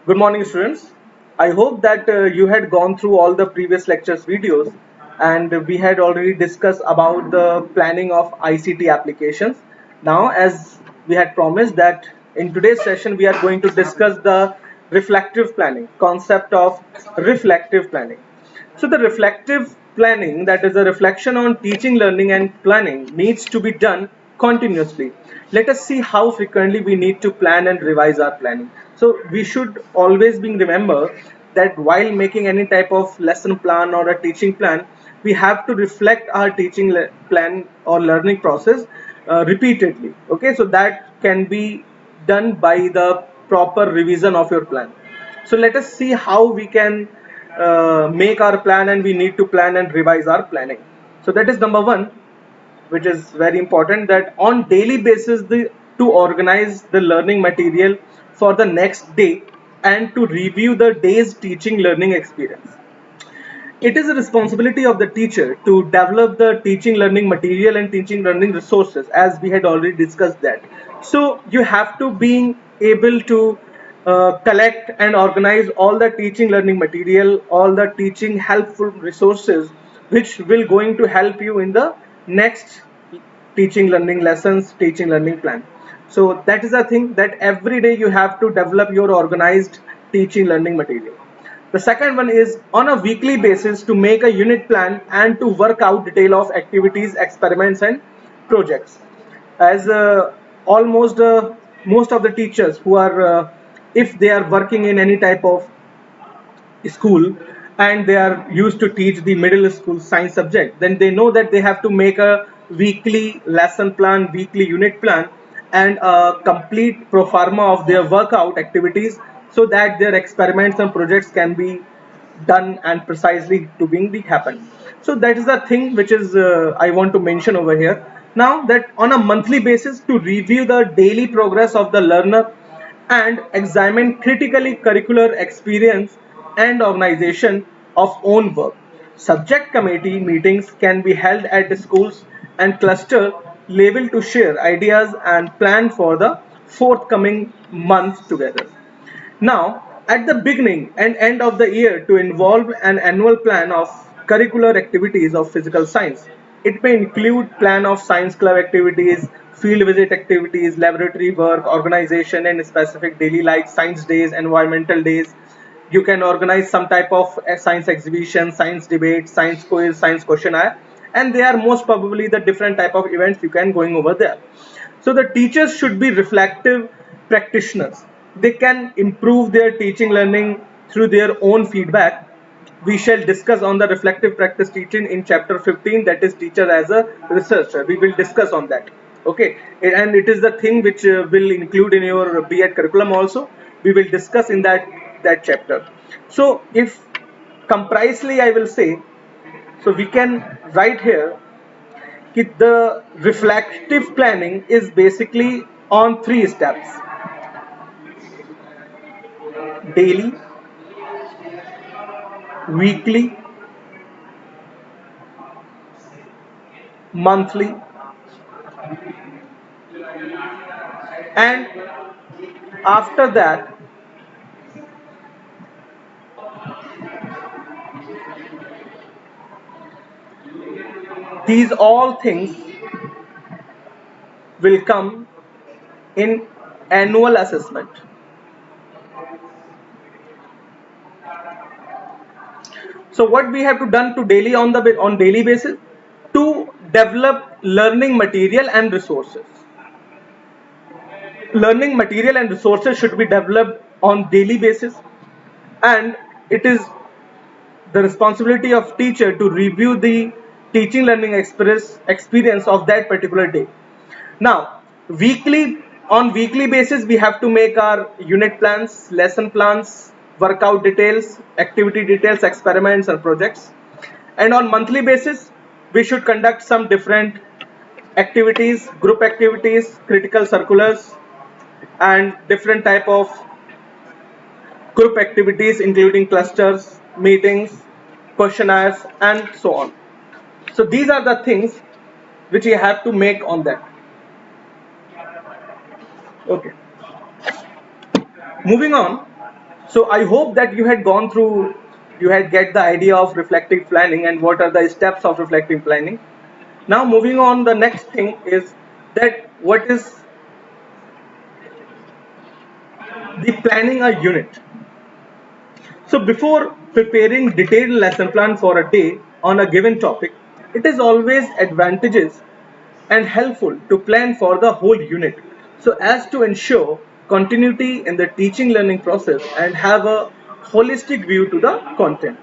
Good morning, students. I hope that you had gone through all the previous lectures videos and we had already discussed about the planning of ICT applications. Now, as we had promised that in today's session we are going to discuss the reflective planning, concept of reflective planning. So the reflective planning, that is a reflection on teaching, learning and planning, needs to be done continuously. Let us see how frequently we need to plan and revise our planning. So we should always be remember that while making any type of lesson plan or a teaching plan, we have to reflect our teaching plan or learning process repeatedly. Okay, so that can be done by the proper revision of your plan. So let us see how we can make our plan, and we need to plan and revise our planning. So that is number one, which is very important, that on daily basis to organize the learning material for the next day and to review the day's teaching learning experience. It is a responsibility of the teacher to develop the teaching learning material and teaching learning resources, as we had already discussed that. So you have to be able to collect and organize all the teaching learning material, all the teaching helpful resources which will going to help you in the next teaching learning lessons, teaching learning plan. So that is the thing, that every day you have to develop your organized teaching learning material. The second one is on a weekly basis to make a unit plan and to work out detail of activities, experiments and projects. As almost most of the teachers who are if they are working in any type of school and they are used to teach the middle school science subject, then they know that they have to make a weekly lesson plan, weekly unit plan and a complete pro forma of their workout activities, so that their experiments and projects can be done and precisely to being the happen. So that is the thing which is I want to mention over here. Now, that on a monthly basis to review the daily progress of the learner and examine critically curricular experience and organization of own work. Subject committee meetings can be held at the schools and cluster level to share ideas and plan for the forthcoming months together. Now, at the beginning and end of the year, to involve an annual plan of curricular activities of physical science. It may include plan of science club activities, field visit activities, laboratory work, organization and specific daily like science days, environmental days. You can organize some type of science exhibition, science debate, science quiz, science questionnaire, and they are most probably the different type of events you can going over there. So the teachers should be reflective practitioners. They can improve their teaching learning through their own feedback. We shall discuss on the reflective practice teaching in chapter 15, that is teacher as a researcher. We will discuss on that. Okay, and it is the thing which will include in your B.Ed curriculum also. We will discuss in that chapter. So if comprisely I will say, so we can write here the reflective planning is basically on three steps: daily, weekly, monthly, and after that these all things will come in annual assessment. So what we have to done to daily on daily basis, to develop learning material and resources. Learning material and resources should be developed on daily basis, and it is the responsibility of teacher to review the teaching learning experience of that particular day. Now, weekly basis we have to make our unit plans, lesson plans, workout details, activity details, experiments and projects. And on monthly basis we should conduct some different activities, group activities, critical circulars and different type of group activities including clusters, meetings, questionnaires and so on. So these are the things which you have to make on that. Okay. Moving on, so I hope that you had gone through, you had get the idea of reflective planning and what are the steps of reflective planning. Now moving on, the next thing is that what is the planning a unit. So before preparing detailed lesson plan for a day on a given topic, it is always advantageous and helpful to plan for the whole unit so as to ensure continuity in the teaching learning process and have a holistic view to the content.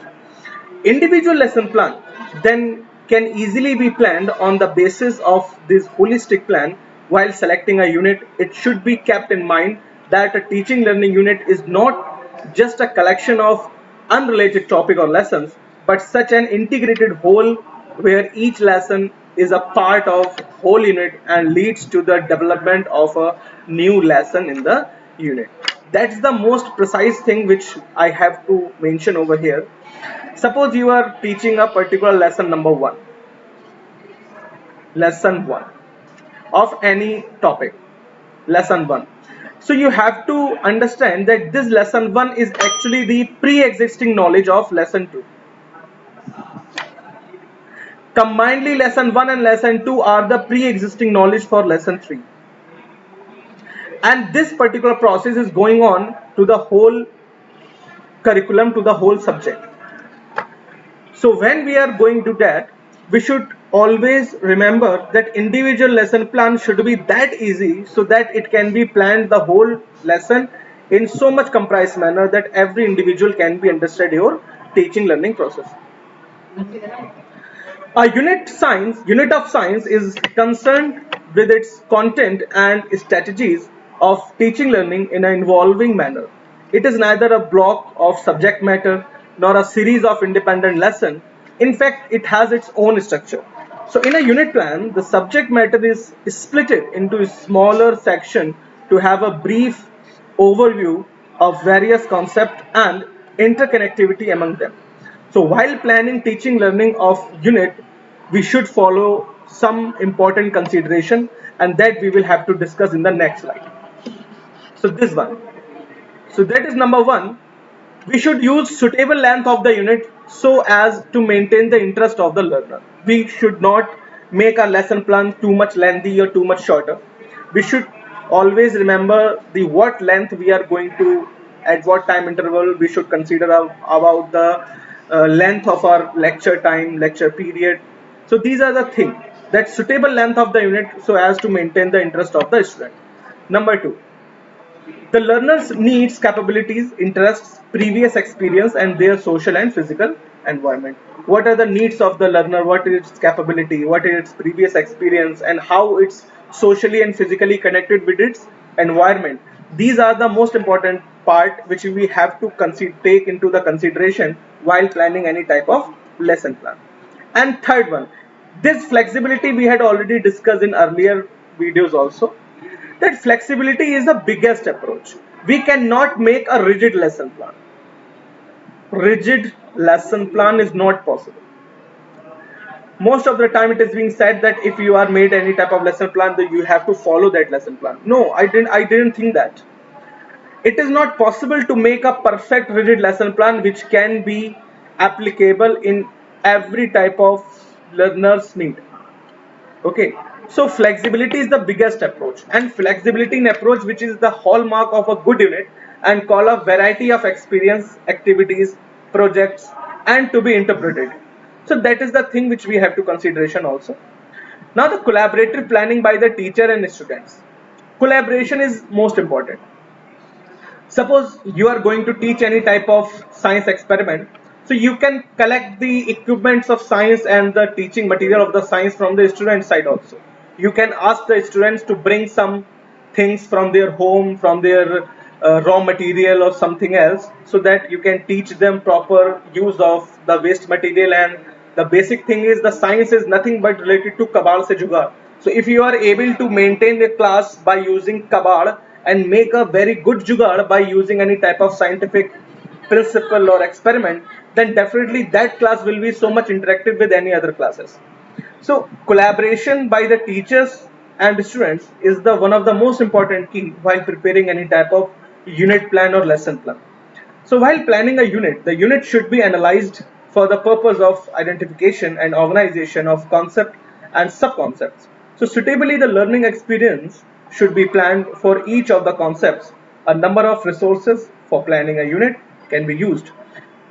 Individual lesson plan then can easily be planned on the basis of this holistic plan. While selecting a unit, it should be kept in mind that a teaching learning unit is not just a collection of unrelated topic or lessons, but such an integrated whole where each lesson is a part of whole unit and leads to the development of a new lesson in the unit. That's the most precise thing which I have to mention over here. Suppose you are teaching a particular lesson 1 of any topic, lesson 1. So you have to understand that this lesson 1 is actually the pre-existing knowledge of lesson 2. Combinedly, lesson 1 and lesson 2 are the pre-existing knowledge for lesson 3. And this particular process is going on to the whole curriculum, to the whole subject. So when we are going to that, we should always remember that individual lesson plan should be that easy so that it can be planned the whole lesson in so much compressed manner that every individual can be understood your teaching learning process. A unit of science is concerned with its content and strategies of teaching learning in an involving manner. It is neither a block of subject matter nor a series of independent lessons. In fact, it has its own structure. So in a unit plan, the subject matter is split into a smaller section to have a brief overview of various concepts and interconnectivity among them. So while planning teaching learning of unit, we should follow some important consideration and that we will have to discuss in the next slide. So this one. So that is number 1. We should use suitable length of the unit so as to maintain the interest of the learner. We should not make our lesson plan too much lengthy or too much shorter. We should always remember the what length we are going to, at what time interval we should consider about the length of our lecture time, lecture period. So these are the things, that suitable length of the unit so as to maintain the interest of the student. Number 2, the learner's needs, capabilities, interests, previous experience, and their social and physical environment. What are the needs of the learner? What is its capability? What is its previous experience? And how it's socially and physically connected with its environment? These are the most important part which we have to take into the consideration while planning any type of lesson plan. And third one, this flexibility we had already discussed in earlier videos also, that flexibility is the biggest approach. We cannot make a rigid lesson plan. Rigid lesson plan is not possible. Most of the time it is being said that if you are made any type of lesson plan, then you have to follow that lesson plan. No, I didn't think that. It is not possible to make a perfect rigid lesson plan which can be applicable in every type of learner's need. Okay, so flexibility is the biggest approach, and flexibility in approach which is the hallmark of a good unit and call a variety of experience, activities, projects, and to be interpreted. So that is the thing which we have to consideration also. Now the collaborative planning by the teacher and students. Collaboration is most important. Suppose you are going to teach any type of science experiment, so you can collect the equipments of science and the teaching material of the science from the student side also. You can ask the students to bring some things from their home, from their raw material or something else, so that you can teach them proper use of the waste material. And the basic thing is, the science is nothing but related to kabal se jugaad. So if you are able to maintain the class by using kabal and make a very good jugaad by using any type of scientific principle or experiment, then definitely that class will be so much interactive with any other classes. So collaboration by the teachers and students is the one of the most important key while preparing any type of unit plan or lesson plan. So while planning a unit, the unit should be analyzed for the purpose of identification and organization of concept and sub-concepts. So suitably, the learning experience should be planned for each of the concepts. A number of resources for planning a unit can be used.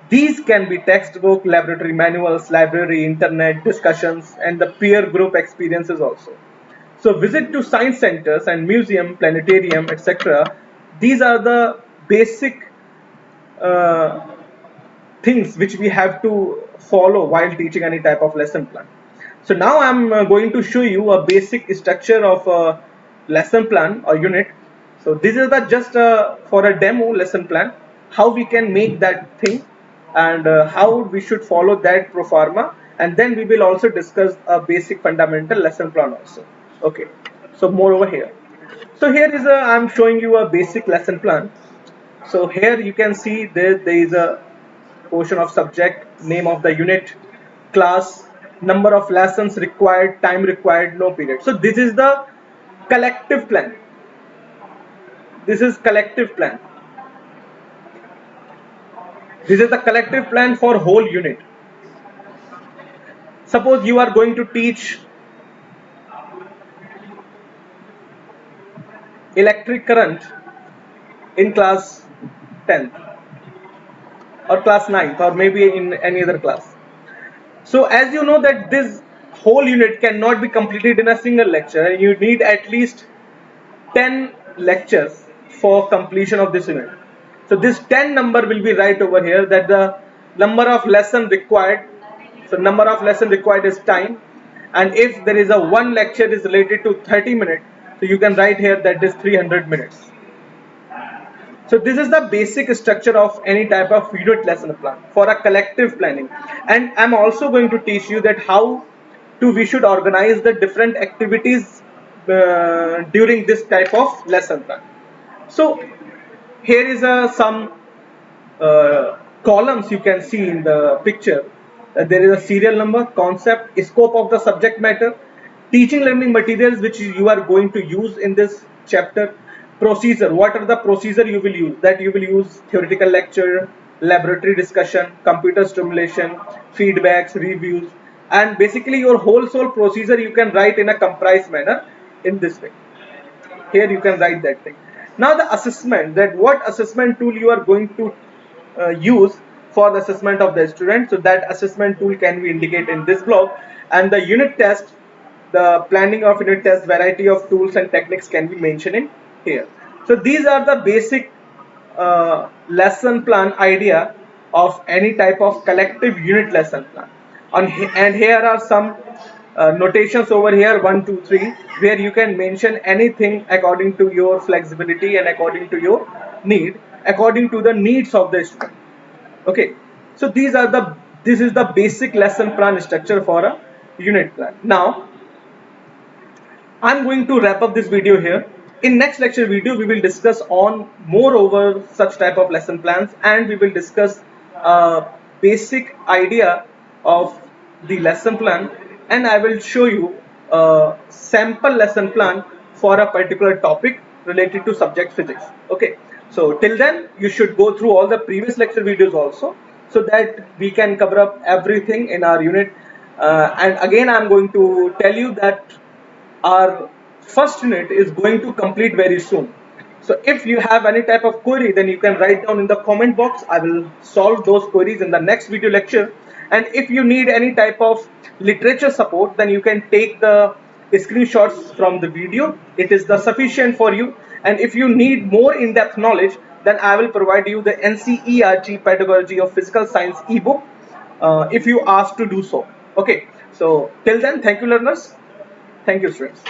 These can be textbook, laboratory manuals, library, internet discussions, and the peer group experiences also. So visit to science centers and museum, planetarium, etc. These are the basic uh, things which we have to follow while teaching any type of lesson plan. So now I'm going to show you a basic structure of a lesson plan or unit. So this is the just for a demo lesson plan, how we can make that thing, and how we should follow that pro forma, and then we will also discuss a basic fundamental lesson plan also. Okay, so more over here. So here is a, I'm showing you a basic lesson plan. So here you can see there is a portion of subject, name of the unit, class, number of lessons required, time required, no period. So this is the collective plan. This is collective plan. This is the collective plan for whole unit. Suppose you are going to teach electric current in class 10th or class 9th or maybe in any other class. So as you know that this whole unit cannot be completed in a single lecture, you need at least 10 lectures for completion of this unit. So this 10 number will be right over here, that the number of lesson required. So number of lesson required is time, and if there is a one lecture is related to 30 minutes, so you can write here that is 300 minutes. So this is the basic structure of any type of unit lesson plan for a collective planning. And I'm also going to teach you that how to we should organize the different activities during this type of lesson plan. So here is some columns you can see in the picture. There is a serial number, concept, scope of the subject matter, teaching learning materials which you are going to use in this chapter, procedure, what are the procedure you will use, that you will use theoretical lecture, laboratory discussion, computer stimulation, feedbacks, reviews, and basically your whole soul procedure you can write in a comprised manner in this way. Here you can write that thing. Now the assessment, that what assessment tool you are going to use for the assessment of the student, so that assessment tool can be indicated in this block. And the unit test, the planning of unit test, variety of tools and techniques can be mentioned in here. So these are the basic lesson plan idea of any type of collective unit lesson plan. And here are some notations over here, 1 2 3, where you can mention anything according to your flexibility and according to your need, according to the needs of the student. Okay, so this is the basic lesson plan structure for a unit plan. Now I'm going to wrap up this video here. In next lecture video, we will discuss on more over such type of lesson plans, and we will discuss basic idea of the lesson plan, and I will show you a sample lesson plan for a particular topic related to subject physics. Okay, so till then you should go through all the previous lecture videos also, so that we can cover up everything in our unit. And again, I'm going to tell you that our first unit is going to complete very soon. So if you have any type of query, then you can write down in the comment box. I will solve those queries in the next video lecture. And if you need any type of literature support, then you can take the screenshots from the video. It is the sufficient for you. And if you need more in-depth knowledge, then I will provide you the NCERT Pedagogy of Physical Science ebook if you ask to do so. Okay, so till then, thank you learners. Thank you, students.